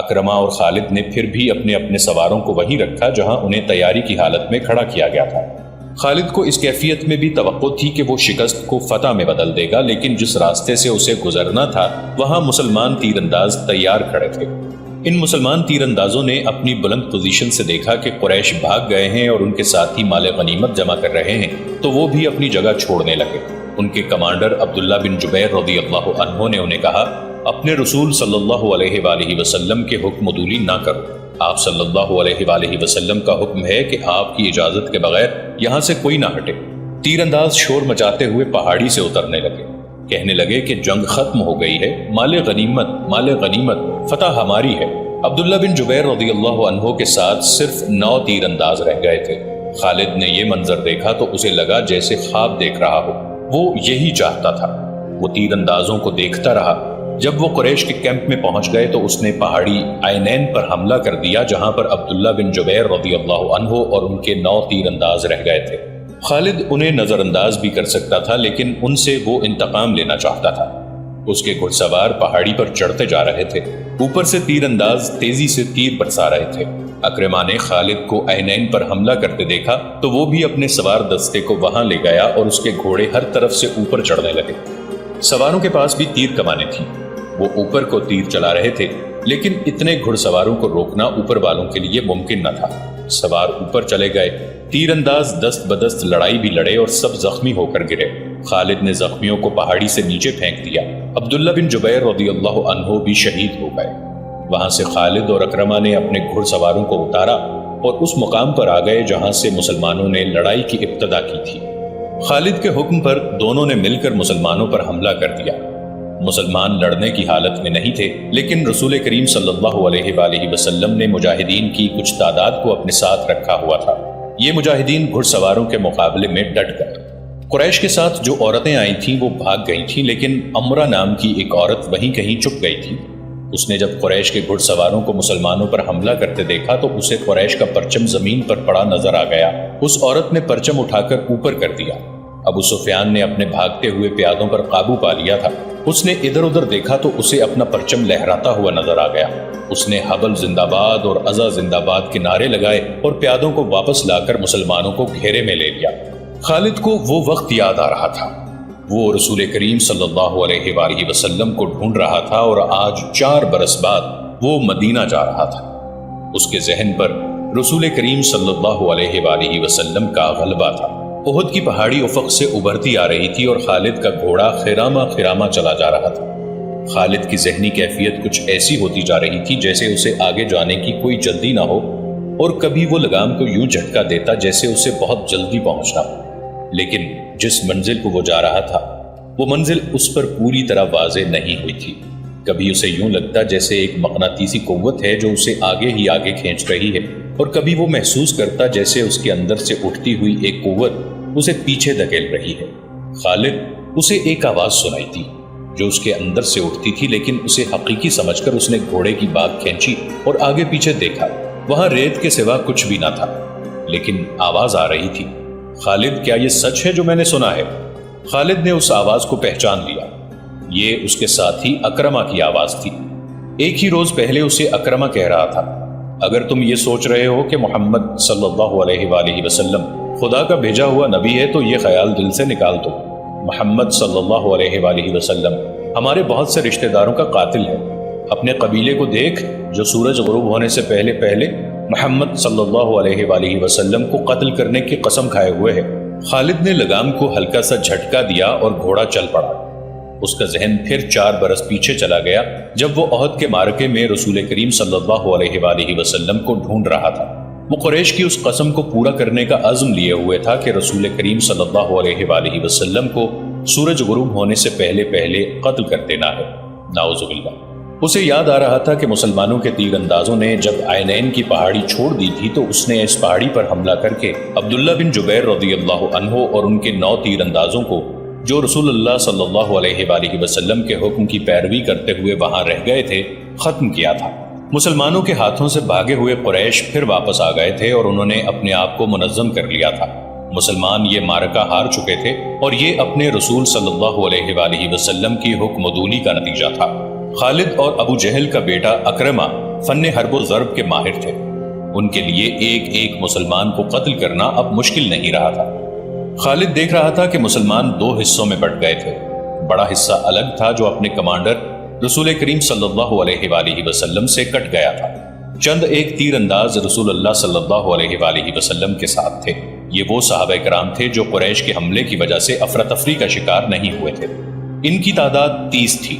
اکرمہ اور خالد نے پھر بھی اپنے اپنے سواروں کو وہیں رکھا جہاں انہیں تیاری کی حالت میں کھڑا کیا گیا تھا۔ خالد کو اس کیفیت میں بھی توقع تھی کہ وہ شکست کو فتح میں بدل دے گا، لیکن جس راستے سے اسے گزرنا تھا وہاں مسلمان تیر انداز تیار کھڑے تھے۔ ان مسلمان تیر اندازوں نے اپنی بلند پوزیشن سے دیکھا کہ قریش بھاگ گئے ہیں اور ان کے ساتھی مال غنیمت جمع کر رہے ہیں، تو وہ بھی اپنی جگہ چھوڑنے لگے۔ ان کے کمانڈر عبداللہ بن جبیر رضی اللہ عنہ نے انہیں کہا، اپنے رسول صلی اللہ علیہ وآلہ وسلم کے حکم عدولی نہ کرو۔ آپ صلی اللہ علیہ وآلہ وسلم کا حکم ہے کہ آپ کی اجازت کے بغیر یہاں سے کوئی نہ ہٹے۔ تیر انداز شور مچاتے ہوئے پہاڑی سے اترنے لگے، کہنے لگے کہ جنگ ختم ہو گئی ہے، مال غنیمت، فتح ہماری ہے۔ عبداللہ بن جبیر رضی اللہ عنہ کے ساتھ صرف 9 تیر انداز رہ گئے تھے۔ خالد نے یہ منظر دیکھا تو اسے لگا جیسے خواب دیکھ رہا ہو، وہ یہی چاہتا تھا۔ وہ تیر اندازوں کو دیکھتا رہا۔ جب وہ قریش کے کیمپ میں پہنچ گئے تو اس نے پہاڑی عینین پر حملہ کر دیا، جہاں پر عبداللہ بن جبیر رضی اللہ عنہ اور ان کے 9 تیر انداز رہ گئے تھے۔ خالد انہیں نظر انداز بھی کر سکتا تھا، لیکن ان سے وہ انتقام لینا چاہتا تھا۔ اس کے گھڑ سوار پہاڑی پر چڑھتے جا رہے تھے، اوپر سے تیر انداز تیزی سے تیر برسا رہے تھے۔ اکرمہ نے خالد کو عینین پر حملہ کرتے دیکھا تو وہ بھی اپنے سوار دستے کو وہاں لے گیا اور اس کے گھوڑے ہر طرف سے اوپر چڑھنے لگے۔ سواروں کے پاس بھی تیر کمانیں تھیں، وہ اوپر کو تیر چلا رہے تھے، لیکن اتنے گھڑ سواروں کو روکنا اوپر والوں کے لیے ممکن نہ تھا۔ سوار اوپر چلے گئے، تیر انداز دست بدست لڑائی بھی لڑے اور سب زخمی ہو کر گرے۔ خالد نے زخمیوں کو پہاڑی سے نیچے پھینک دیا۔ عبداللہ بن جبیر رضی اللہ عنہ بھی شہید ہو گئے۔ وہاں سے خالد اور اکرمہ نے اپنے گھڑ سواروں کو اتارا اور اس مقام پر آ گئے جہاں سے مسلمانوں نے لڑائی کی ابتدا کی تھی۔ خالد کے حکم پر دونوں نے مل کر مسلمانوں پر حملہ کر دیا۔ مسلمان لڑنے کی حالت میں نہیں تھے، لیکن رسول کریم صلی اللہ علیہ وآلہ وسلم نے مجاہدین کی کچھ تعداد کو اپنے ساتھ رکھا ہوا تھا۔ یہ مجاہدین گھڑ سواروں کے مقابلے میں ڈٹ گئے۔ قریش کے ساتھ جو عورتیں آئی تھیں وہ بھاگ گئی تھیں، لیکن امرہ نام کی ایک عورت وہیں کہیں چھپ گئی تھی۔ اس نے جب قریش کے گھڑ سواروں کو مسلمانوں پر حملہ کرتے دیکھا تو اسے قریش کا پرچم زمین پر پڑا نظر آ گیا۔ اس عورت نے پرچم اٹھا کر اوپر کر دیا۔ ابو سفیان نے اپنے بھاگتے ہوئے پیادوں پر قابو پا لیا تھا۔ اس نے ادھر ادھر دیکھا تو اسے اپنا پرچم لہراتا ہوا نظر آ گیا۔ اس نے حبل زندہ باد اور عزا زندہ باد کے نعرے لگائے اور پیادوں کو واپس لا کر مسلمانوں کو گھیرے میں لے لیا۔ خالد کو وہ وقت یاد آ رہا تھا، وہ رسول کریم صلی اللہ علیہ وآلہ وسلم کو ڈھونڈ رہا تھا اور آج 4 برس بعد وہ مدینہ جا رہا تھا۔ اس کے ذہن پر رسول کریم صلی اللہ علیہ وآلہ وسلم کا غلبہ تھا۔ احد کی پہاڑی افق سے ابھرتی آ رہی تھی اور خالد کا گھوڑا خرامہ چلا جا رہا تھا۔ خالد کی ذہنی کیفیت کچھ ایسی ہوتی جا رہی تھی جیسے اسے آگے جانے کی کوئی جلدی نہ ہو، اور کبھی وہ لگام کو یوں جھٹکا دیتا جیسے اسے بہت جلدی پہنچنا ہو۔ لیکن جس منزل کو وہ جا رہا تھا وہ منزل اس پر پوری طرح واضح نہیں ہوئی تھی۔ کبھی اسے یوں لگتا جیسے ایک مقناطیسی قوت ہے جو اسے آگے ہی آگے کھینچ رہی ہے، اور کبھی وہ محسوس کرتا جیسے اس کے اندر سے اٹھتی ہوئی ایک قوت اسے پیچھے دھکیل رہی ہے۔ خالد اسے ایک آواز سنائی تھی جو اس کے اندر سے اٹھتی تھی، لیکن اسے حقیقی سمجھ کر اس نے گھوڑے کی باگ کھینچی اور آگے پیچھے دیکھا۔ وہاں ریت کے سوا کچھ بھی نہ تھا، لیکن آواز آ رہی تھی۔ خالد، کیا یہ سچ ہے جو میں نے سنا ہے؟ خالد نے اس آواز کو پہچان لیا۔ یہ اس کے ساتھی اکرمہ کی آواز تھی۔ ایک ہی روز پہلے اسے اکرمہ کہہ رہا تھا، اگر تم یہ سوچ رہے ہو کہ محمد صلی اللہ علیہ وآلہ وسلم خدا کا بھیجا ہوا نبی ہے تو یہ خیال دل سے نکال دو۔ محمد صلی اللہ علیہ وآلہ وسلم ہمارے بہت سے رشتہ داروں کا قاتل ہے۔ اپنے قبیلے کو دیکھ جو سورج غروب ہونے سے پہلے پہلے محمد صلی اللہ علیہ وآلہ وسلم کو قتل کرنے کی قسم کھائے ہوئے ہے۔ خالد نے لگام کو ہلکا سا جھٹکا دیا اور گھوڑا چل پڑا۔ اس کا ذہن پھر 4 برس پیچھے چلا گیا جب وہ احد کے معرکے میں رسول کریم صلی اللہ علیہ وآلہ وسلم کو ڈھونڈ رہا تھا۔ وہ قریش کی اس قسم کو پورا کرنے کا عزم لیے ہوئے تھا کہ رسول کریم صلی اللہ علیہ وآلہ وسلم کو سورج غروب ہونے سے پہلے پہلے قتل کر دینا ہے۔ نعوذ باللہ۔ اسے یاد آ رہا تھا کہ مسلمانوں کے تیر اندازوں نے جب عینین کی پہاڑی چھوڑ دی تھی تو اس نے اس پہاڑی پر حملہ کر کے عبداللہ بن جبیر رضی اللہ عنہ اور ان کے 9 تیر اندازوں کو جو رسول اللہ صلی اللہ علیہ وآلہ وسلم کے حکم کی پیروی کرتے ہوئے وہاں رہ گئے تھے ختم کیا تھا۔ مسلمانوں کے ہاتھوں سے بھاگے ہوئے قریش پھر واپس آ گئے تھے اور انہوں نے اپنے آپ کو منظم کر لیا تھا۔ مسلمان یہ معرکہ ہار چکے تھے اور یہ اپنے رسول صلی اللہ علیہ وآلہ وسلم کی حکم عدولی کا نتیجہ تھا۔ خالد اور ابو جہل کا بیٹا اکرمہ فن حرب و ضرب کے ماہر تھے۔ ان کے لیے ایک ایک مسلمان کو قتل کرنا اب مشکل نہیں رہا تھا۔ خالد دیکھ رہا تھا کہ مسلمان دو حصوں میں بٹ گئے تھے۔ بڑا حصہ الگ تھا جو اپنے کمانڈر رسول کریم صلی اللہ علیہ وآلہ وسلم سے کٹ گیا تھا۔ چند ایک تیر انداز رسول اللہ صلی اللہ علیہ وآلہ وسلم کے ساتھ تھے۔ یہ وہ صحابہ کرام تھے جو قریش کے حملے کی وجہ سے افراتفری کا شکار نہیں ہوئے تھے۔ ان کی تعداد 30 تھی۔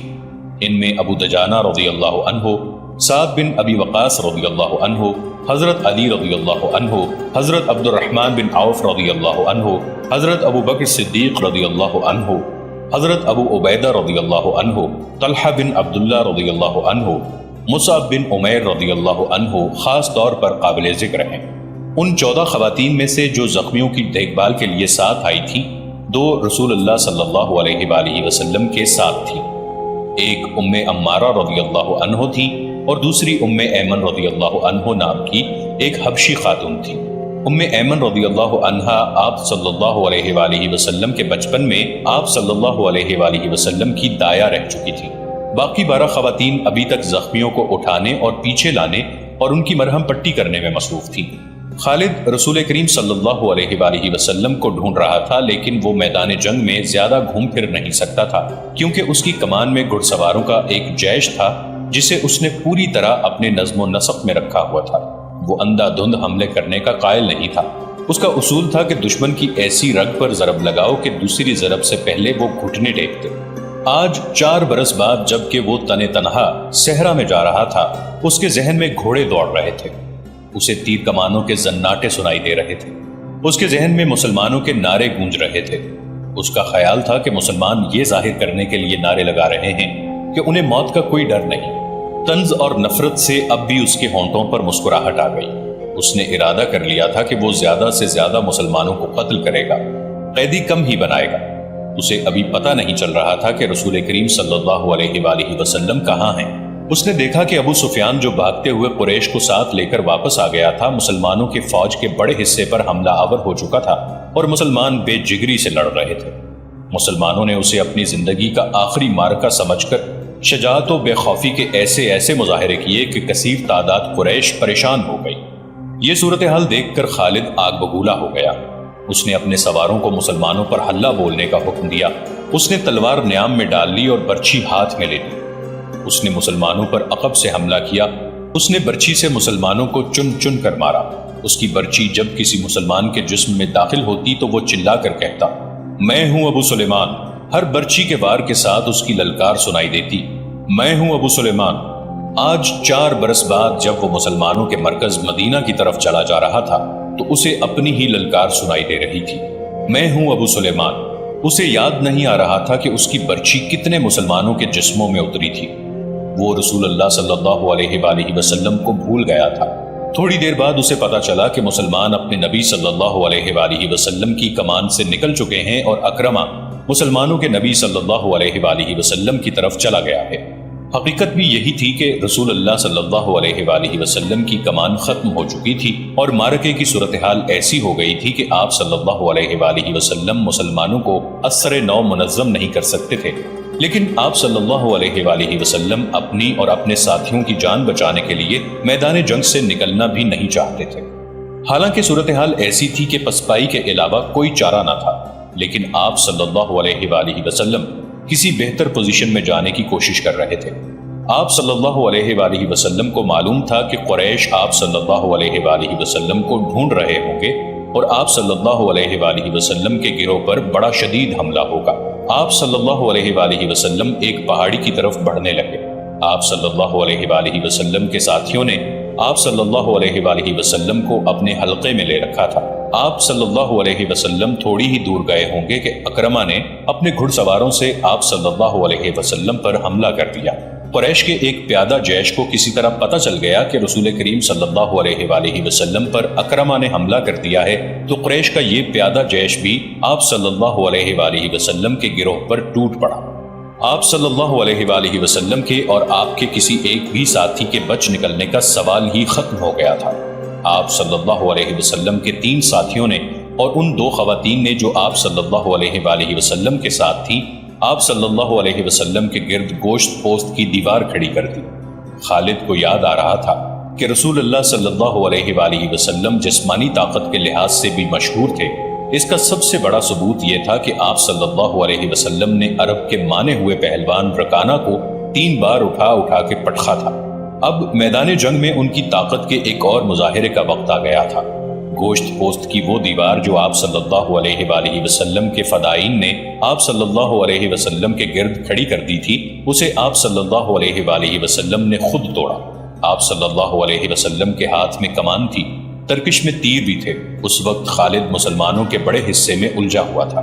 ان میں ابو دجانہ رضی اللہ عنہ، سعد بن ابی وقاص رضی اللہ عنہ، حضرت علی رضی اللہ عنہ، حضرت عبد الرحمن بن عوف رضی اللہ عنہ، حضرت ابو بکر صدیق رضی اللہ عنہ، حضرت ابو عبیدہ رضی اللہ عنہ، طلحہ بن عبداللہ رضی اللہ عنہ، مصعب بن عمیر رضی اللہ عنہ خاص طور پر قابل ذکر ہیں۔ ان 14 خواتین میں سے جو زخمیوں کی دیکھ بھال کے لیے ساتھ آئی تھی، 2 رسول اللہ صلی اللہ علیہ وآلہ وسلم کے ساتھ تھی۔ ایک ام عمارہ رضی اللہ عنہ تھی اور دوسری ام ایمن رضی اللہ عنہ نام کی ایک حبشی خاتون تھی۔ ام ایمن رضی اللہ عنہا آپ صلی اللہ علیہ وآلہ وسلم کے بچپن میں آپ صلی اللہ علیہ وآلہ وسلم کی دایا رہ چکی تھی۔ باقی 12 خواتین ابھی تک زخمیوں کو اٹھانے اور پیچھے لانے اور ان کی مرہم پٹی کرنے میں مصروف تھی۔ خالد رسول کریم صلی اللہ علیہ وآلہ وسلم کو ڈھونڈ رہا تھا، لیکن وہ میدان جنگ میں زیادہ گھوم پھر نہیں سکتا تھا کیونکہ اس کی کمان میں گھڑ سواروں کا ایک جیش تھا جسے اس نے پوری طرح اپنے نظم و نسق میں رکھا ہوا تھا۔ وہ اندھا دھند حملے کرنے کا قائل نہیں تھا۔ اس کا اصول تھا کہ دشمن کی ایسی رگ پر ضرب لگاؤ کہ دوسری ضرب سے پہلے وہ گھٹنے ٹیکتے۔ آج 4 برس بعد جب کہ وہ تن تنہا صحرا میں جا رہا تھا، اس کے ذہن میں گھوڑے دوڑ رہے تھے۔ اسے تیر کمانوں کے زناٹے سنائی دے رہے تھے۔ اس کے ذہن میں مسلمانوں کے نعرے گونج رہے تھے۔ اس کا خیال تھا کہ مسلمان یہ ظاہر کرنے کے لیے نعرے لگا رہے ہیں کہ انہیں موت کا کوئی ڈر نہیں۔ طنز اور نفرت سے اب بھی اس کے ہونٹوں پر مسکراہٹ آ گئی۔ اس نے ارادہ کر لیا تھا کہ وہ زیادہ سے زیادہ مسلمانوں کو قتل کرے گا، قیدی کم ہی بنائے گا۔ اسے ابھی پتہ نہیں چل رہا تھا کہ رسول کریم صلی اللہ علیہ وآلہ وسلم کہاں ہیں۔ اس نے دیکھا کہ ابو سفیان جو بھاگتے ہوئے قریش کو ساتھ لے کر واپس آ گیا تھا، مسلمانوں کے فوج کے بڑے حصے پر حملہ آور ہو چکا تھا اور مسلمان بے جگری سے لڑ رہے تھے۔ مسلمانوں نے اسے اپنی زندگی کا آخری معرکہ سمجھ کر شجاعت و بے خوفی کے ایسے مظاہرے کیے کہ کثیر تعداد قریش پریشان ہو گئی۔ یہ صورتحال دیکھ کر خالد آگ بگولا ہو گیا۔ اس نے اپنے سواروں کو مسلمانوں پر حلہ بولنے کا حکم دیا۔ اس نے تلوار نیام میں ڈال لی اور برچھی ہاتھ میں لے لی۔ اس نے مسلمانوں پر عقب سے حملہ کیا۔ اس نے برچھی سے مسلمانوں کو چن چن کر مارا۔ اس کی برچھی جب کسی مسلمان کے جسم میں داخل ہوتی تو وہ چلا کر کہتا، میں ہوں ابو سلیمان۔ ہر برچھی کے وار کے ساتھ اس کی للکار سنائی دیتی، میں ہوں ابو سلیمان۔ آج 4 برس بعد جب وہ مسلمانوں کے مرکز مدینہ کی طرف چلا جا رہا تھا تو اسے اپنی ہی للکار سنائی دے رہی تھی، میں ہوں ابو سلیمان۔ اسے یاد نہیں آ رہا تھا کہ اس کی برچھی کتنے مسلمانوں کے جسموں میں اتری تھی۔ وہ رسول اللہ صلی اللہ علیہ وآلہ وسلم کو بھول گیا تھا۔ تھوڑی دیر بعد اسے پتا چلا کہ مسلمان اپنے نبی صلی اللہ علیہ وآلہ وسلم کی کمان سے نکل چکے ہیں اور اکرمہ مسلمانوں کے نبی صلی اللہ علیہ وآلہ وسلم کی طرف چلا گیا ہے۔ حقیقت بھی یہی تھی کہ رسول اللہ صلی اللہ علیہ وآلہ وسلم کی کمان ختم ہو چکی تھی اور معرکے کی صورتحال ایسی ہو گئی تھی کہ آپ صلی اللہ علیہ وآلہ وسلم مسلمانوں کو اثر نو منظم نہیں کر سکتے تھے، لیکن آپ صلی اللہ علیہ وآلہ وسلم اپنی اور اپنے ساتھیوں کی جان بچانے کے لیے میدان جنگ سے نکلنا بھی نہیں چاہتے تھے۔ حالانکہ صورتحال ایسی تھی کہ پسپائی کے علاوہ کوئی چارہ نہ تھا، لیکن آپ صلی اللہ علیہ وآلہ وسلم کسی بہتر پوزیشن میں جانے کی کوشش کر رہے تھے۔ آپ صلی اللہ علیہ وآلہ وسلم کو معلوم تھا کہ قریش آپ صلی اللہ علیہ وآلہ وسلم کو ڈھونڈ رہے ہوں گے اور آپ صلی اللہ علیہ وآلہ وسلم کے گروہ پر بڑا شدید حملہ ہوگا۔ آپ صلی اللہ علیہ وآلہ وسلم ایک پہاڑی کی طرف بڑھنے لگے۔ آپ صلی اللہ علیہ وآلہ وسلم کے ساتھیوں نے آپ صلی اللہ علیہ وآلہ وسلم کو اپنے حلقے میں لے رکھا تھا۔ آپ صلی اللہ علیہ وسلم تھوڑی ہی دور گئے ہوں گے کہ اکرمہ نے اپنے گھڑ سواروں سے آپ صلی اللہ علیہ وسلم پر حملہ کر دیا۔ قریش کے ایک پیادہ جیش کو کسی طرح پتہ چل گیا کہ رسول کریم صلی اللہ علیہ وآلہ وسلم پر اکرمہ نے حملہ کر دیا ہے، تو قریش کا یہ پیادہ جیش بھی آپ صلی اللہ علیہ وآلہ وسلم کے گروہ پر ٹوٹ پڑا۔ آپ صلی اللہ علیہ وآلہ وسلم کے اور آپ کے کسی ایک بھی ساتھی کے بچ نکلنے کا سوال ہی ختم ہو گیا تھا۔ آپ صلی اللہ علیہ وسلم کے 3 ساتھیوں نے اور ان 2 خواتین نے جو آپ صلی اللہ علیہ وآلہ وسلم کے ساتھ تھیں، آپ صلی اللہ علیہ وسلم کے گرد گوشت پوست کی دیوار کھڑی کر دی۔ خالد کو یاد آ رہا تھا کہ رسول اللہ صلی اللہ علیہ وآلہ وسلم جسمانی طاقت کے لحاظ سے بھی مشہور تھے۔ اس کا سب سے بڑا ثبوت یہ تھا کہ آپ صلی اللہ علیہ وسلم نے عرب کے مانے ہوئے پہلوان رکانہ کو 3 بار اٹھا اٹھا کے پٹخا تھا۔ اب میدان جنگ میں ان کی طاقت کے ایک اور مظاہرے کا وقت آ گیا تھا۔ گوشت پوست کی وہ دیوار جو آپ صلی اللہ علیہ وآلہ وسلم کے فدائین نے آپ صلی اللہ علیہ وسلم کے گرد کھڑی کر دی تھی، اسے آپ صلی اللہ علیہ وآلہ وسلم نے خود توڑا۔ آپ صلی اللہ علیہ وسلم کے ہاتھ میں کمان تھی، ترکش میں تیر بھی تھے۔ اس وقت خالد مسلمانوں کے بڑے حصے میں الجھا ہوا تھا۔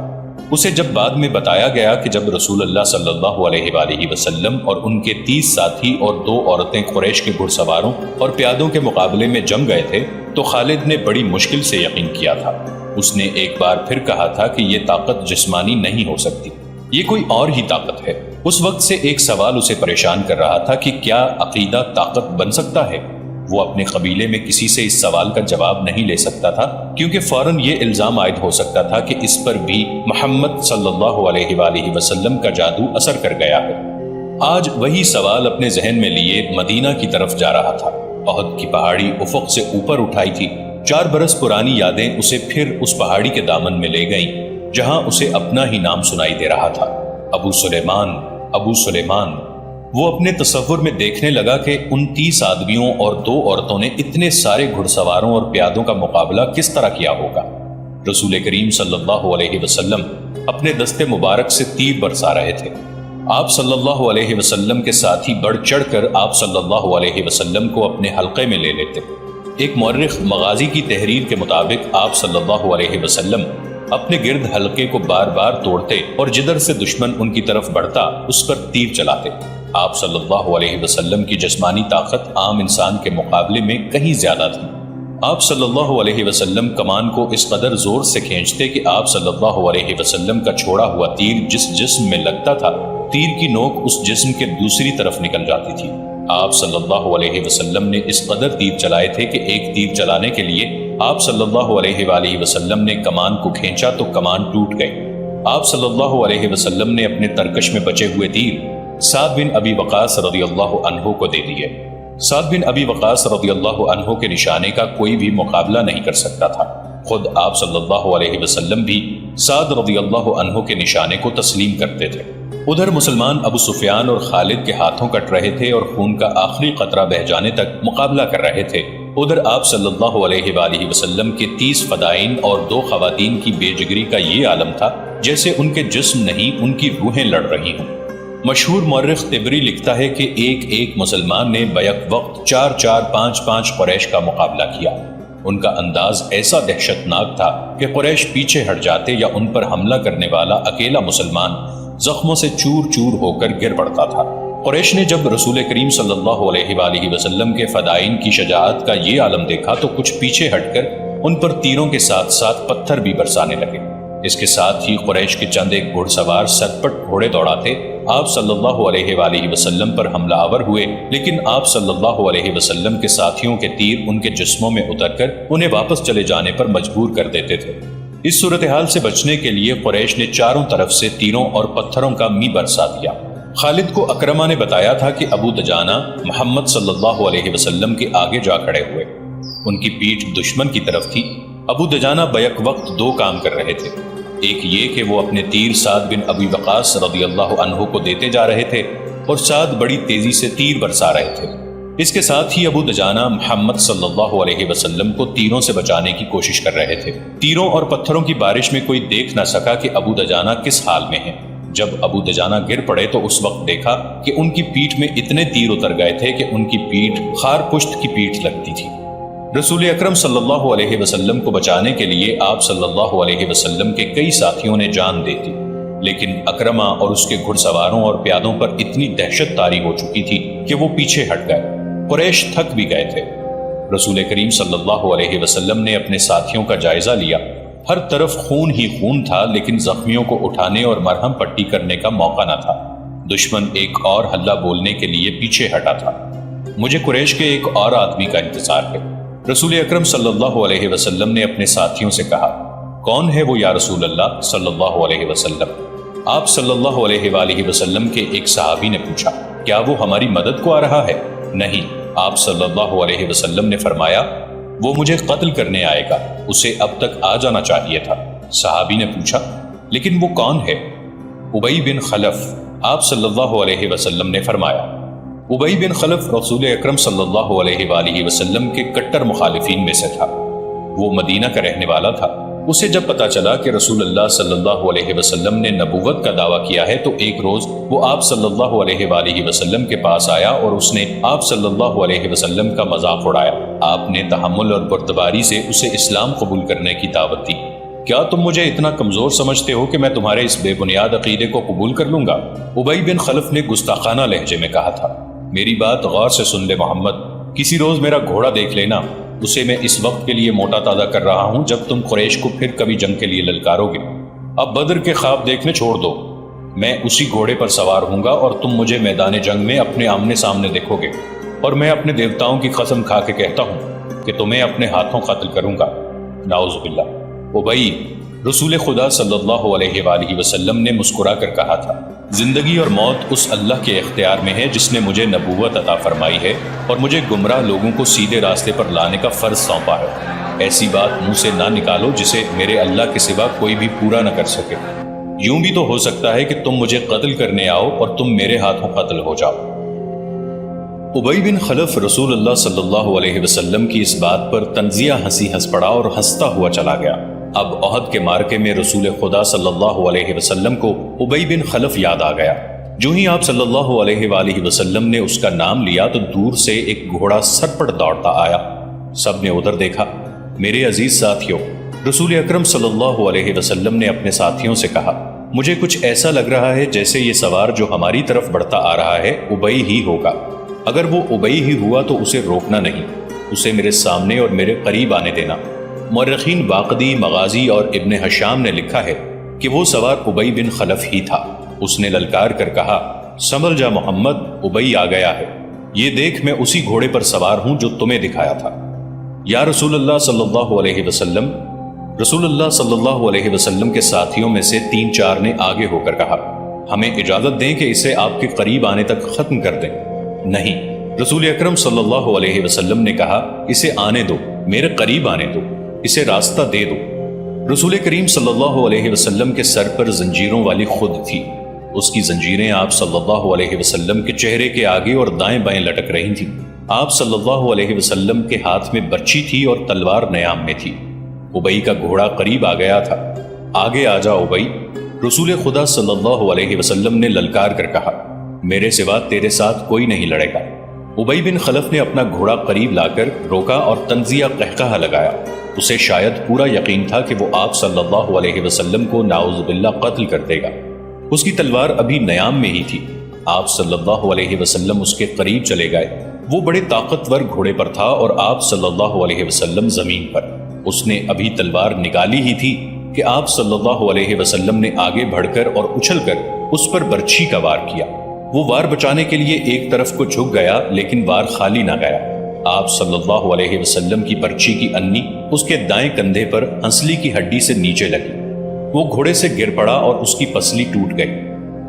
اسے جب بعد میں بتایا گیا کہ جب رسول اللہ صلی اللہ علیہ وآلہ وسلم اور ان کے 30 ساتھی اور 2 عورتیں قریش کے گھڑ سواروں اور پیادوں کے مقابلے میں جم گئے تھے تو خالد نے بڑی مشکل سے یقین کیا تھا۔ اس نے ایک بار پھر کہا تھا کہ یہ طاقت جسمانی نہیں ہو سکتی، یہ کوئی اور ہی طاقت ہے۔ اس وقت سے ایک سوال اسے پریشان کر رہا تھا کہ کیا عقیدہ طاقت بن سکتا ہے؟ وہ اپنے قبیلے میں کسی سے اس سوال کا جواب نہیں لے سکتا تھا، کیونکہ فوراً یہ الزام عائد ہو سکتا تھا کہ اس پر بھی محمد صلی اللہ علیہ وآلہ وسلم کا جادو اثر کر گیا ہے۔ آج وہی سوال اپنے ذہن میں لیے مدینہ کی طرف جا رہا تھا۔ احد کی پہاڑی افق سے اوپر اٹھائی تھی۔ 4 برس پرانی یادیں اسے پھر اس پہاڑی کے دامن میں لے گئیں جہاں اسے اپنا ہی نام سنائی دے رہا تھا، ابو سلیمان، ابو سلیمان۔ وہ اپنے تصور میں دیکھنے لگا کہ ان 30 آدمیوں اور 2 عورتوں نے اتنے سارے گھڑ سواروں اور پیادوں کا مقابلہ کس طرح کیا ہوگا۔ رسول کریم صلی اللہ علیہ وسلم اپنے دستے مبارک سے تیر برسا رہے تھے۔ آپ صلی اللہ علیہ وسلم کے ساتھی بڑھ چڑھ کر آپ صلی اللہ علیہ وسلم کو اپنے حلقے میں لے لیتے۔ ایک مورخ مغازی کی تحریر کے مطابق آپ صلی اللہ علیہ وسلم اپنے گرد حلقے کو بار بار توڑتے اور جدھر سے دشمن ان کی طرف بڑھتا اس پر تیر چلاتے۔ آپ صلی اللہ علیہ وسلم کی جسمانی طاقت عام انسان کے مقابلے میں کہیں زیادہ تھی۔ آپ صلی اللہ علیہ وسلم کمان کو اس قدر زور سے کھینچتے کہ آپ صلی اللہ علیہ وسلم کا چھوڑا ہوا تیر جس جسم میں لگتا تھا، تیر کی نوک اس جسم کے دوسری طرف نکل جاتی تھی۔ آپ صلی اللہ علیہ وسلم نے اس قدر تیر چلائے تھے کہ ایک تیر چلانے کے لیے آپ صلی اللہ علیہ وآلہ وسلم نے کمان کو کھینچا تو کمان ٹوٹ گئی۔ آپ صلی اللہ علیہ وسلم نے اپنے ترکش میں بچے ہوئے تیر سعد بن ابی وقاص رضی اللہ عنہ کو دے دیے۔ سعد بن ابی وقاص رضی اللہ عنہ کے نشانے کا کوئی بھی مقابلہ نہیں کر سکتا تھا۔ خود آپ صلی اللہ علیہ وسلم بھی سعد رضی اللہ عنہ کے نشانے کو تسلیم کرتے تھے۔ ادھر مسلمان ابو سفیان اور خالد کے ہاتھوں کٹ رہے تھے اور خون کا آخری قطرہ بہہ جانے تک مقابلہ کر رہے تھے۔ ادھر آپ صلی اللہ علیہ وآلہ وسلم کے 30 فدائین اور 2 خواتین کی بے جگری کا یہ عالم تھا جیسے ان کے جسم نہیں ان کی روحیں لڑ رہی ہوں۔ مشہور مورخ طبری لکھتا ہے کہ ایک ایک مسلمان نے بیک وقت 4 5 قریش کا مقابلہ کیا۔ ان کا انداز ایسا دہشتناک تھا کہ قریش پیچھے ہٹ جاتے یا ان پر حملہ کرنے والا اکیلا مسلمان زخموں سے چور چور ہو کر گر پڑتا تھا۔ قریش نے جب رسول کریم صلی اللہ علیہ وآلہ وسلم کے فدائین کی شجاعت کا یہ عالم دیکھا تو کچھ پیچھے ہٹ کر ان پر تیروں کے ساتھ ساتھ پتھر بھی برسانے لگے۔ اس کے ساتھ ہی قریش کے چند ایک گھڑ سوار سرپٹ گھوڑے دوڑاتے آپ صلی اللہ علیہ وآلہ وسلم پر حملہ آور ہوئے، لیکن آپ صلی اللہ علیہ وسلم کے ساتھیوں کے تیر ان کے جسموں میں اتر کر انہیں واپس چلے جانے پر مجبور کر دیتے تھے۔ اس صورتحال سے بچنے کے لیے قریش نے چاروں طرف سے تیروں اور پتھروں کا می برسا دیا۔ خالد کو اکرمہ نے بتایا تھا کہ ابو دجانہ محمد صلی اللہ علیہ وسلم کے آگے جا کھڑے ہوئے۔ ان کی پیٹھ دشمن کی طرف تھی۔ ابو دجانہ بیک وقت 2 کام کر رہے تھے۔ ایک یہ کہ وہ اپنے تیر سعد بن ابی وقاص رضی اللہ عنہ کو دیتے جا رہے تھے اور سعد بڑی تیزی سے تیر برسا رہے تھے۔ اس کے ساتھ ہی ابو دجانہ محمد صلی اللہ علیہ وسلم کو تیروں سے بچانے کی کوشش کر رہے تھے۔ تیروں اور پتھروں کی بارش میں کوئی دیکھ نہ سکا کہ ابو دجانہ کس حال میں ہیں۔ جب ابو دجانہ گر پڑے تو اس وقت دیکھا کہ ان کی پیٹھ میں اتنے تیر اتر گئے تھے کہ ان کی پیٹھ خار پشت کی پیٹھ لگتی تھی۔ رسول اکرم صلی اللہ علیہ وسلم کو بچانے کے لیے آپ صلی اللہ علیہ وسلم کے کئی ساتھیوں نے جان دے دی، لیکن اکرمہ اور اس کے گھڑ سواروں اور پیادوں پر اتنی دہشت طاری ہو چکی تھی کہ وہ پیچھے ہٹ گئے۔ قریش تھک بھی گئے تھے۔ رسول کریم صلی اللہ علیہ وسلم نے اپنے ساتھیوں کا جائزہ لیا۔ ہر طرف خون ہی خون تھا، لیکن زخمیوں کو اٹھانے اور مرہم پٹی کرنے کا موقع نہ تھا۔ دشمن ایک اور حلہ بولنے کے لیے پیچھے ہٹا تھا۔ مجھے قریش کے ایک اور آدمی کا انتظار ہے۔ رسول اکرم صلی اللہ علیہ وسلم نے اپنے ساتھیوں سے کہا، کون ہے وہ یا رسول اللہ صلی اللہ علیہ وسلم؟ آپ صلی اللہ علیہ وآلہ وسلم کے ایک صحابی نے پوچھا، کیا وہ ہماری مدد کو آ رہا ہے؟ نہیں، آپ صلی اللہ علیہ وسلم نے فرمایا وہ مجھے قتل کرنے آئے گا، اسے اب تک آ جانا چاہیے تھا۔ صحابی نے پوچھا لیکن وہ کون ہے؟ ابی بن خلف، آپ صلی اللہ علیہ وسلم نے فرمایا۔ ابی بن خلف رسول اکرم صلی اللہ علیہ وآلہ وسلم کے کٹر مخالفین میں سے تھا۔ وہ مدینہ کا رہنے والا تھا۔ اسے جب پتا چلا کہ رسول اللہ صلی اللہ علیہ وسلم نے نبوت کا دعویٰ کیا ہے تو ایک روز وہ آپ صلی اللہ علیہ وآلہ وسلم کے پاس آیا اور اس نے آپ صلی اللہ علیہ وسلم کا مذاق اڑایا۔ آپ نے تحمل اور بردباری سے اسے اسلام قبول کرنے کی دعوت دی۔ کیا تم مجھے اتنا کمزور سمجھتے ہو کہ میں تمہارے اس بے بنیاد عقیدے کو قبول کر لوں گا؟ ابی بن خلف نے گستاخانہ لہجے میں کہا تھا۔ میری بات غور سے سن لے محمد، کسی روز میرا گھوڑا دیکھ لینا، اسے میں اس وقت کے لیے موٹا تازہ کر رہا ہوں جب تم قریش کو پھر کبھی جنگ کے لیے للکارو گے۔ اب بدر کے خواب دیکھنے چھوڑ دو، میں اسی گھوڑے پر سوار ہوں گا اور تم مجھے میدان جنگ میں اپنے آمنے سامنے دیکھو گے، اور میں اپنے دیوتاؤں کی قسم کھا کے کہتا ہوں کہ تمہیں اپنے ہاتھوں قتل کروں گا۔ نعوذ باللہ۔ ابی، رسول خدا صلی اللہ علیہ وآلہ وسلم نے مسکرا کر کہا تھا، زندگی اور موت اس اللہ کے اختیار میں ہے جس نے مجھے نبوت عطا فرمائی ہے اور مجھے گمراہ لوگوں کو سیدھے راستے پر لانے کا فرض سونپا ہے۔ ایسی بات منہ سے نہ نکالو جسے میرے اللہ کے سوا کوئی بھی پورا نہ کر سکے۔ یوں بھی تو ہو سکتا ہے کہ تم مجھے قتل کرنے آؤ اور تم میرے ہاتھوں قتل ہو جاؤ۔ ابی بن خلف رسول اللہ صلی اللہ علیہ وسلم کی اس بات پر تنزیہ ہنسی ہنس پڑا اور ہنستا ہوا چلا گیا۔ اب احد کے مارکے میں رسول خدا صلی اللہ علیہ وسلم کو ابی بن خلف یاد آ گیا۔ جو ہی آپ صلی اللہ علیہ وآلہ وسلم نے اس کا نام لیا تو دور سے ایک گھوڑا سرپٹ دوڑتا آیا۔ سب نے ادھر دیکھا۔ میرے عزیز ساتھیوں، رسول اکرم صلی اللہ علیہ وسلم نے اپنے ساتھیوں سے کہا، مجھے کچھ ایسا لگ رہا ہے جیسے یہ سوار جو ہماری طرف بڑھتا آ رہا ہے ابی ہی ہوگا۔ اگر وہ ابی ہی ہوا تو اسے روکنا نہیں، اسے میرے سامنے اور میرے قریب آنے دینا۔ مورخین واقدی، مغازی اور ابن ہشام نے لکھا ہے کہ وہ سوار ابی بن خلف ہی تھا۔ اس نے للکار کر کہا، سنبھل جا محمد، ابی آ گیا ہے، یہ دیکھ میں اسی گھوڑے پر سوار ہوں جو تمہیں دکھایا تھا۔ یا رسول اللہ صلی اللہ علیہ وسلم، رسول اللہ صلی اللہ علیہ وسلم کے ساتھیوں میں سے 3-4 نے آگے ہو کر کہا، ہمیں اجازت دیں کہ اسے آپ کے قریب آنے تک ختم کر دیں۔ نہیں، رسول اکرم صلی اللہ علیہ وسلم نے کہا، اسے آنے دو، میرے قریب آنے دو، اسے راستہ دے دو۔ رسول کریم صلی اللہ علیہ وسلم کے سر پر زنجیروں والی خود تھی۔ اس کی زنجیریں آپ صلی اللہ علیہ وسلم کے چہرے کے آگے اور دائیں بائیں لٹک رہی تھیں۔ آپ صلی اللہ علیہ وسلم کے ہاتھ میں برچی تھی اور تلوار نیام میں تھی۔ ابی کا گھوڑا قریب آ گیا تھا۔ آگے آ جا ابی، رسول خدا صلی اللہ علیہ وسلم نے للکار کر کہا، میرے سوا تیرے ساتھ کوئی نہیں لڑے گا۔ ابی بن خلف نے اپنا گھوڑا قریب لا کر روکا اور تنزیہ قہقہہ لگایا۔ اسے شاید پورا یقین تھا کہ وہ آپ صلی اللہ علیہ وسلم کو نعوذ باللہ قتل کر دے گا۔ اس کی تلوار ابھی نیام میں ہی تھی۔ آپ صلی اللہ علیہ وسلم اس کے قریب چلے گئے۔ وہ بڑے طاقتور گھوڑے پر تھا اور آپ صلی اللہ علیہ وسلم زمین پر۔ اس نے ابھی تلوار نکالی ہی تھی کہ آپ صلی اللہ علیہ وسلم نے آگے بڑھ کر اور اچھل کر اس پر برچھی کا وار کیا۔ وہ وار بچانے کے لیے ایک طرف کو جھک گیا لیکن وار خالی نہ گیا۔ آپ صلی اللہ علیہ وسلم کی برچھی کی انی اس کے دائیں کندھے پر ہنسلی کی ہڈی سے نیچے لگی۔ وہ گھوڑے سے گر پڑا اور اس کی پسلی ٹوٹ گئی۔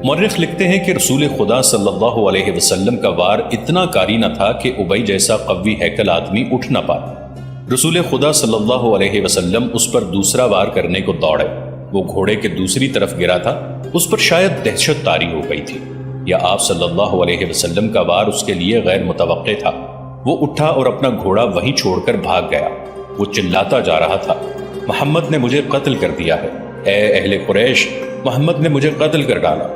مورخ لکھتے ہیں کہ رسول خدا صلی اللہ علیہ وسلم کا وار اتنا کاری نہ تھا کہ ابی جیسا قوی ہیکل آدمی اٹھ نہ پاتا۔ رسول خدا صلی اللہ علیہ وسلم اس پر دوسرا وار کرنے کو دوڑے۔ وہ گھوڑے کے دوسری طرف گرا تھا، اس پر شاید دہشت طاری ہو گئی تھی، یا آپ صلی اللہ علیہ وسلم کا وار اس کے لیے غیر متوقع تھا۔ وہ اٹھا اور اپنا گھوڑا وہیں چھوڑ کر بھاگ گیا۔ وہ چلاتا جا رہا تھا، محمد نے مجھے قتل کر دیا ہے، اے اہل قریش، محمد نے مجھے قتل کر ڈالا۔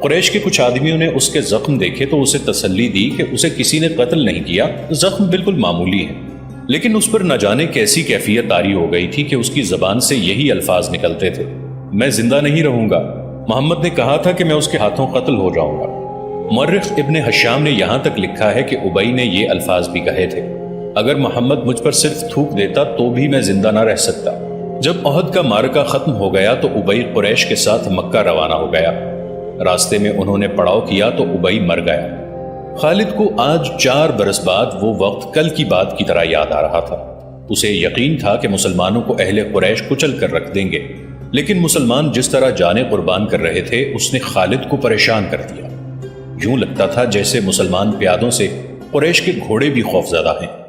قریش کے کچھ آدمیوں نے اس کے زخم دیکھے تو اسے تسلی دی کہ اسے کسی نے قتل نہیں کیا، زخم بالکل معمولی ہے۔ لیکن اس پر نہ جانے کیسی کیفیت طاری ہو گئی تھی کہ اس کی زبان سے یہی الفاظ نکلتے تھے، میں زندہ نہیں رہوں گا، محمد نے کہا تھا کہ میں اس کے ہاتھوں قتل ہو جاؤں گا۔ مورخ ابن ہشام نے یہاں تک لکھا ہے کہ ابی نے یہ الفاظ بھی کہے تھے، اگر محمد مجھ پر صرف تھوک دیتا تو بھی میں زندہ نہ رہ سکتا۔ جب احد کا معرکہ ختم ہو گیا تو ابی قریش کے ساتھ مکہ روانہ ہو گیا۔ راستے میں انہوں نے پڑاؤ کیا تو ابی مر گیا۔ خالد کو آج 4 برس بعد وہ وقت کل کی بات کی طرح یاد آ رہا تھا۔ اسے یقین تھا کہ مسلمانوں کو اہل قریش کچل کر رکھ دیں گے، لیکن مسلمان جس طرح جانیں قربان کر رہے تھے اس نے خالد کو پریشان کر دیا۔ یوں لگتا تھا جیسے مسلمان پیادوں سے قریش کے گھوڑے بھی خوفزدہ ہیں۔